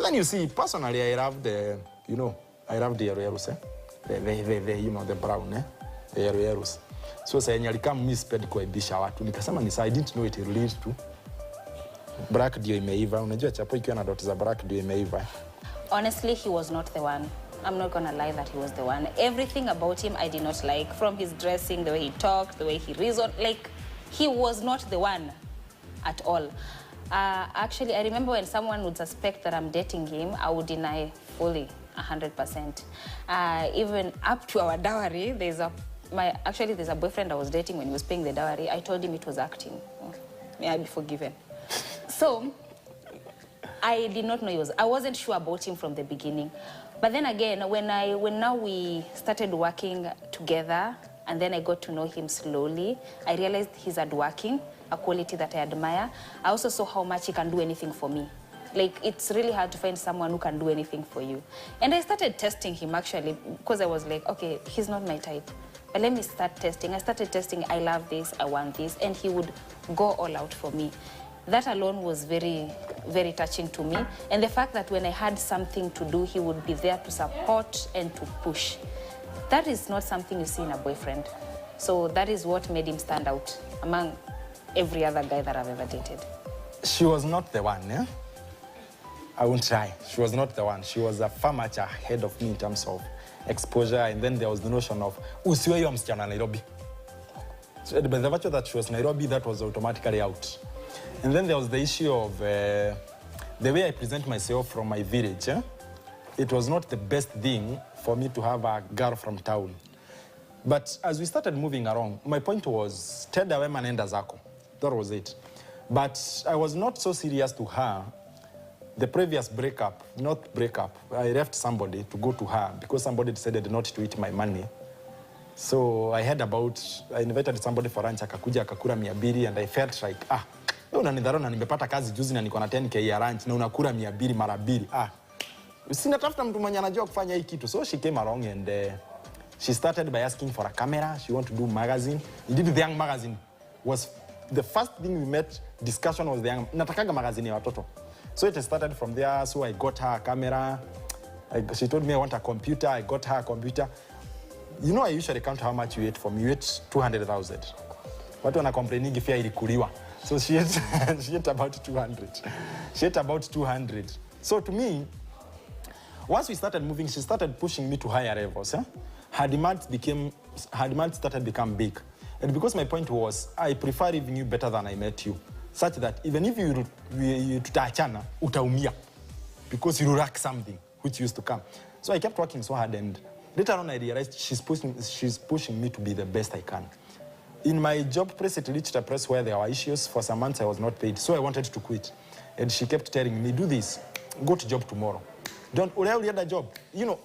then you see, personally, I love the, I love the Yarus, the brown, the Yarus. So say nyalikam misped kwa ibisha watu. Nikasema nisa, I didn't know it leads to black ndio imeiva. Unajua chapo ikiwa na dot za black ndio imeiva. Honestly, he was not the one. I'm not gonna lie that he was the one. Everything about him I did not like. From his dressing, the way he talked, the way he reasoned. Like, he was not the one at all. Actually, I remember when someone would suspect that I'm dating him, I would deny fully, 100%. Even up to our dowry, there's a boyfriend I was dating when he was paying the dowry. I told him it was acting. May I be forgiven? So, I did not know I wasn't sure about him from the beginning. But then again, when now we started working together, and then I got to know him slowly, I realized he's hardworking, a quality that I admire. I also saw how much he can do anything for me. Like, it's really hard to find someone who can do anything for you. And I started testing him, actually, because I was like, okay, he's not my type. But let me start testing. I started testing, I love this, I want this, and he would go all out for me. That alone was very, very touching to me. And the fact that when I had something to do, he would be there to support and to push. That is not something you see in a boyfriend. So that is what made him stand out among every other guy that I've ever dated. She was not the one, yeah? I won't try. She was not the one. She was a far much ahead of me in terms of exposure. And then there was the notion of, usiwe yo msichana Nairobi. So by the virtue that she was Nairobi, that was automatically out. And then there was the issue of the way I present myself from my village. Eh? It was not the best thing for me to have a girl from town. But as we started moving around, my point was, Teda wema nenda zako. That was it. But I was not so serious to her. The previous breakup, I left somebody to go to her because somebody decided not to eat my money. So I invited somebody for lunch, akakuja akakula 200, and I felt like, unanidharau na nimepata kazi juzi na niko na 10k ya lunch na unakula 200 mara 2. Sinatafuta mtu mwenye anajua kufanya hii kitu. So she came along and she started by asking for a camera. She wanted to do magazine. Indeed, the Young magazine was the first thing we met. Discussion was the Young. Natakaga magazine ya watoto. So it started from there. So I got her a camera. She told me I want a computer. I got her a computer. You know, I usually count how much you ate from. You ate 200,000. Watu wana complaining if ya ilikuliwa. So she ate about 200. She ate about 200. So to me, once we started moving, she started pushing me to higher levels. Eh? Her demands started to become big. And because my point was, I prefer even you better than I met you. Such that even if you tutachana, utaumia. Because you lack something which used to come. So I kept working so hard, and later on I realized she's pushing me to be the best I can. In my job press, it reached a press where there were issues. For some months I was not paid, so I wanted to quit. And she kept telling me, do this, go to job tomorrow. Don't already had a job. You know,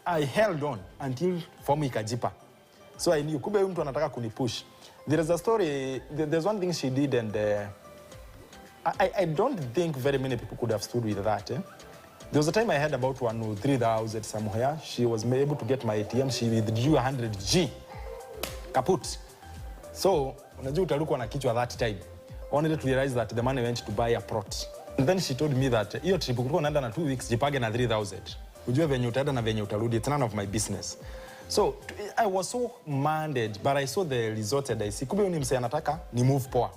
I held on until form ikajipa. So I knew, kumbe mtu anataka kunipush. There is a story, there's one thing she did, and I don't think very many people could have stood with that. Eh? There was a time I had about 103,000 somewhere. She was able to get my ATM. She withdrew 100G. Kaput. So, unajua utalukwa na kichwa that time. Only to realize that the money went to buy a plot. And then she told me that, hiyo trip kulikuwa unaenda na 2 weeks, jipage na 3,000. Ujue venye utaenda na venye utarudi, it's none of my business. So, I was so minded, but I saw the result and I see, kumbe uni mse anataka, ni move poa.